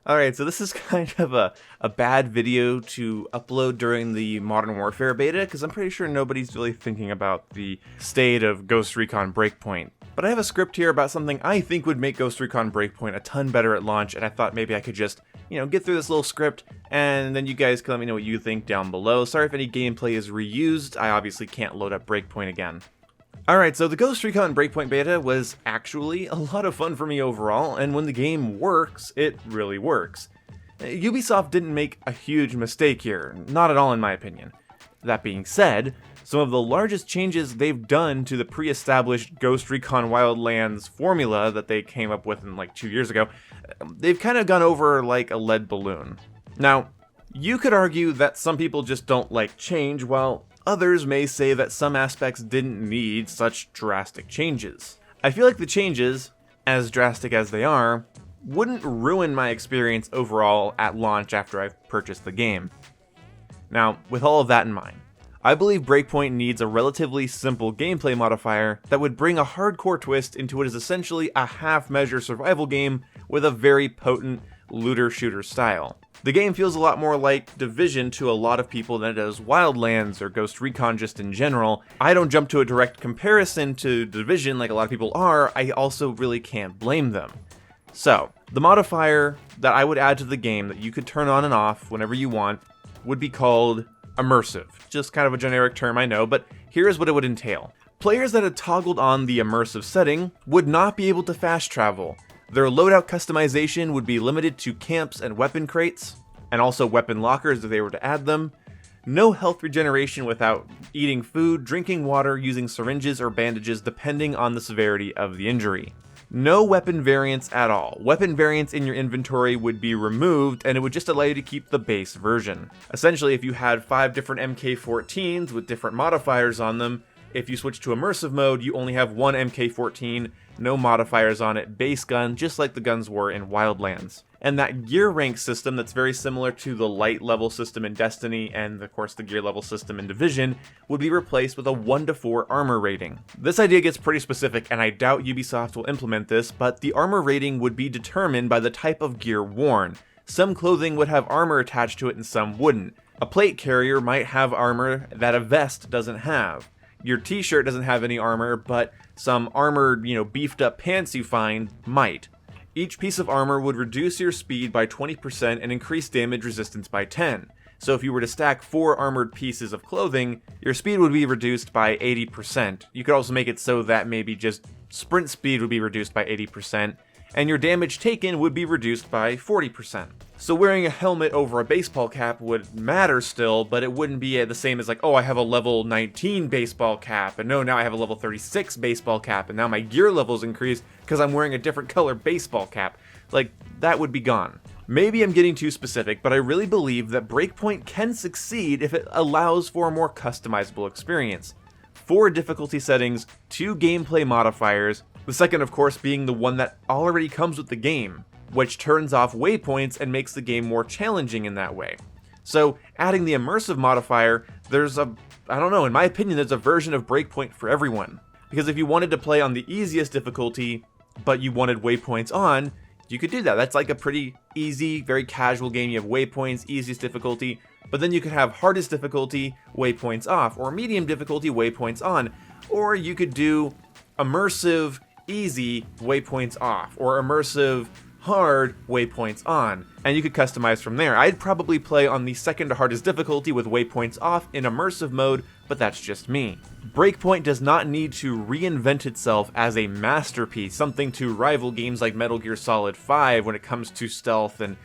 Alright, so this is kind of a bad video to upload during the Modern Warfare beta, because I'm pretty sure nobody's really thinking about the state of Ghost Recon Breakpoint. But I have a script here about something I think would make Ghost Recon Breakpoint a ton better at launch, and I thought maybe I could just, get through this little script, and then you guys can let me know what you think down below. Sorry if any gameplay is reused, I obviously can't load up Breakpoint again. Alright, so the Ghost Recon Breakpoint beta was actually a lot of fun for me overall, and when the game works, it really works. Ubisoft didn't make a huge mistake here, not at all in my opinion. That being said, some of the largest changes they've done to the pre-established Ghost Recon Wildlands formula that they came up with in like 2 years ago, they've kind of gone over like a lead balloon. Now, you could argue that some people just don't like change, while others may say that some aspects didn't need such drastic changes. I feel like the changes, as drastic as they are, wouldn't ruin my experience overall at launch after I've purchased the game. Now, with all of that in mind, I believe Breakpoint needs a relatively simple gameplay modifier that would bring a hardcore twist into what is essentially a half-measure survival game with a very potent looter-shooter style. The game feels a lot more like Division to a lot of people than it does Wildlands or Ghost Recon just in general. I don't jump to a direct comparison to Division like a lot of people are, I also really can't blame them. So, the modifier that I would add to the game that you could turn on and off whenever you want would be called immersive. Just kind of a generic term, I know, but here's what it would entail. Players that had toggled on the immersive setting would not be able to fast travel. Their loadout customization would be limited to camps and weapon crates, and also weapon lockers if they were to add them. No health regeneration without eating food, drinking water, using syringes or bandages depending on the severity of the injury. No weapon variants at all. Weapon variants in your inventory would be removed, and it would just allow you to keep the base version. Essentially, if you had 5 different MK14s with different modifiers on them, if you switch to immersive mode, you only have one MK14, no modifiers on it, base gun, just like the guns were in Wildlands. And that gear rank system that's very similar to the light level system in Destiny and of course the gear level system in Division would be replaced with a 1 to 4 armor rating. This idea gets pretty specific and I doubt Ubisoft will implement this, but the armor rating would be determined by the type of gear worn. Some clothing would have armor attached to it and some wouldn't. A plate carrier might have armor that a vest doesn't have. Your t-shirt doesn't have any armor, but some armored, beefed up pants you find might. Each piece of armor would reduce your speed by 20% and increase damage resistance by 10. So if you were to stack 4 armored pieces of clothing, your speed would be reduced by 80%. You could also make it so that maybe just sprint speed would be reduced by 80%, and your damage taken would be reduced by 40%. So wearing a helmet over a baseball cap would matter still, but it wouldn't be the same as like, oh, I have a level 19 baseball cap, and no, now I have a level 36 baseball cap, and now my gear level's increased because I'm wearing a different color baseball cap. Like, that would be gone. Maybe I'm getting too specific, but I really believe that Breakpoint can succeed if it allows for a more customizable experience. 4 difficulty settings, 2 gameplay modifiers, the second of course being the one that already comes with the game, which turns off waypoints and makes the game more challenging in that way. So adding the immersive modifier, in my opinion, there's a version of Breakpoint for everyone. Because if you wanted to play on the easiest difficulty, but you wanted waypoints on, you could do that. That's like a pretty easy, very casual game. You have waypoints, easiest difficulty, but then you could have hardest difficulty, waypoints off, or medium difficulty, waypoints on. Or you could do immersive, easy, waypoints off, or immersive, hard, waypoints on, and you could customize from there. I'd probably play on the second to hardest difficulty with waypoints off in immersive mode, but that's just me. Breakpoint does not need to reinvent itself as a masterpiece, something to rival games like Metal Gear Solid 5 when it comes to stealth and,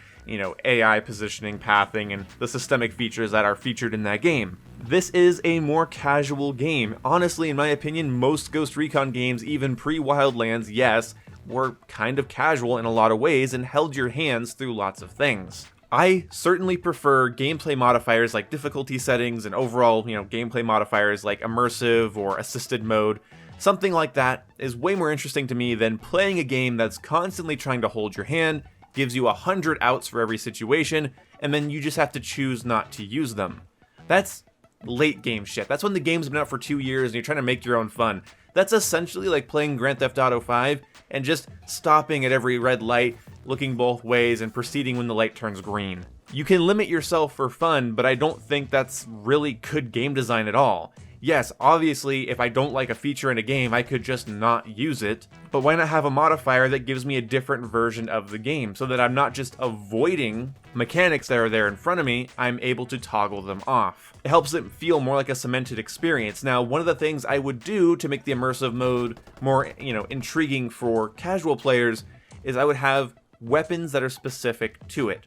AI positioning, pathing, and the systemic features that are featured in that game. This is a more casual game. Honestly, in my opinion, most Ghost Recon games, even pre-Wildlands, yes, were kind of casual in a lot of ways and held your hands through lots of things. I certainly prefer gameplay modifiers like difficulty settings and overall, gameplay modifiers like immersive or assisted mode. Something like that is way more interesting to me than playing a game that's constantly trying to hold your hand, gives you 100 outs for every situation, and then you just have to choose not to use them. That's late game shit. That's when the game's been out for 2 years and you're trying to make your own fun. That's essentially like playing Grand Theft Auto 5 and just stopping at every red light, looking both ways and proceeding when the light turns green. You can limit yourself for fun, but I don't think that's really good game design at all. Yes, obviously, if I don't like a feature in a game, I could just not use it, but why not have a modifier that gives me a different version of the game, so that I'm not just avoiding mechanics that are there in front of me, I'm able to toggle them off. It helps it feel more like a cemented experience. Now, one of the things I would do to make the immersive mode more, intriguing for casual players is I would have weapons that are specific to it.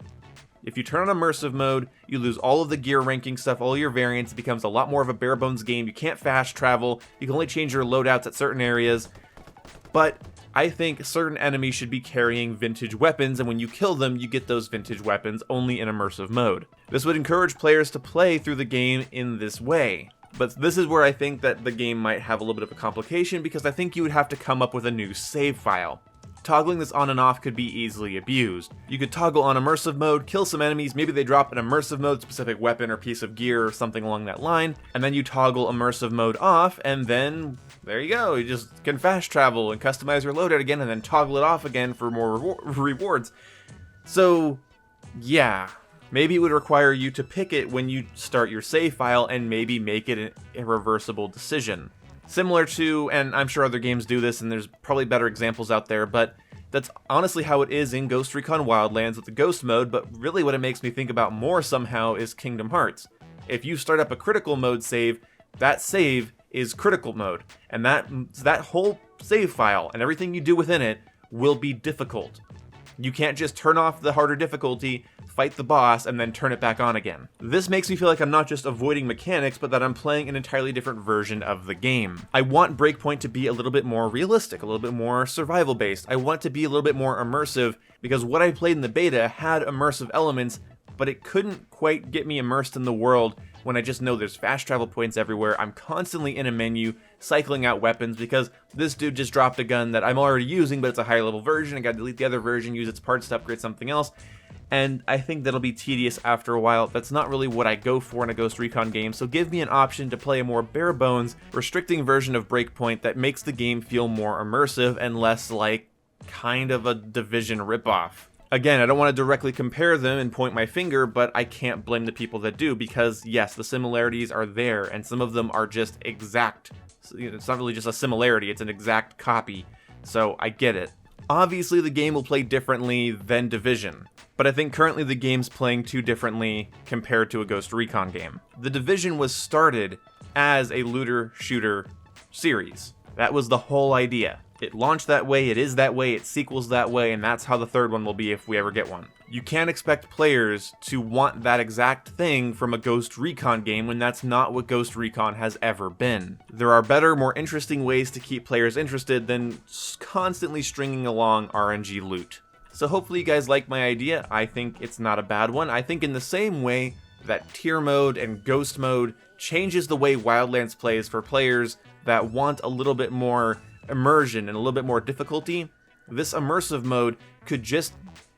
If you turn on immersive mode, you lose all of the gear ranking stuff, all your variants. It becomes a lot more of a bare bones game. You can't fast travel. You can only change your loadouts at certain areas. But I think certain enemies should be carrying vintage weapons, and when you kill them, you get those vintage weapons only in immersive mode. This would encourage players to play through the game in this way. But this is where I think that the game might have a little bit of a complication, because I think you would have to come up with a new save file. Toggling this on and off could be easily abused. You could toggle on immersive mode, kill some enemies, maybe they drop an immersive mode specific weapon or piece of gear or something along that line, and then you toggle immersive mode off, and then there you go. You just can fast travel and customize your loadout again and then toggle it off again for more rewards. So, yeah. Maybe it would require you to pick it when you start your save file and maybe make it an irreversible decision. Similar to, and I'm sure other games do this and there's probably better examples out there, but that's honestly how it is in Ghost Recon Wildlands with the Ghost mode, but really what it makes me think about more somehow is Kingdom Hearts. If you start up a critical mode save, that save is critical mode, and that whole save file and everything you do within it will be difficult. You can't just turn off the harder difficulty, fight the boss, and then turn it back on again. This makes me feel like I'm not just avoiding mechanics, but that I'm playing an entirely different version of the game. I want Breakpoint to be a little bit more realistic, a little bit more survival-based. I want it to be a little bit more immersive, because what I played in the beta had immersive elements, but it couldn't quite get me immersed in the world when I just know there's fast travel points everywhere. I'm constantly in a menu, cycling out weapons, because this dude just dropped a gun that I'm already using, but it's a higher level version. I gotta delete the other version, use its parts to upgrade something else. And I think that'll be tedious after a while. That's not really what I go for in a Ghost Recon game, so give me an option to play a more bare bones, restricting version of Breakpoint that makes the game feel more immersive and less like kind of a Division ripoff. Again, I don't want to directly compare them and point my finger, but I can't blame the people that do, because yes, the similarities are there, and some of them are just exact. It's not really just a similarity, it's an exact copy, so I get it. Obviously, the game will play differently than Division, but I think currently the game's playing too differently compared to a Ghost Recon game. The Division was started as a looter-shooter series. That was the whole idea. It launched that way, it is that way, it sequels that way, and that's how the third one will be if we ever get one. You can't expect players to want that exact thing from a Ghost Recon game when that's not what Ghost Recon has ever been. There are better, more interesting ways to keep players interested than constantly stringing along RNG loot. So hopefully you guys like my idea. I think it's not a bad one. I think in the same way that tier mode and ghost mode changes the way Wildlands plays for players that want a little bit more immersion and a little bit more difficulty, this immersive mode could just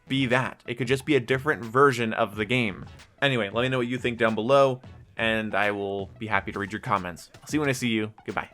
be that. It could just be a different version of the game. Anyway, let me know what you think down below, and I will be happy to read your comments. I'll see you when I see you. Goodbye.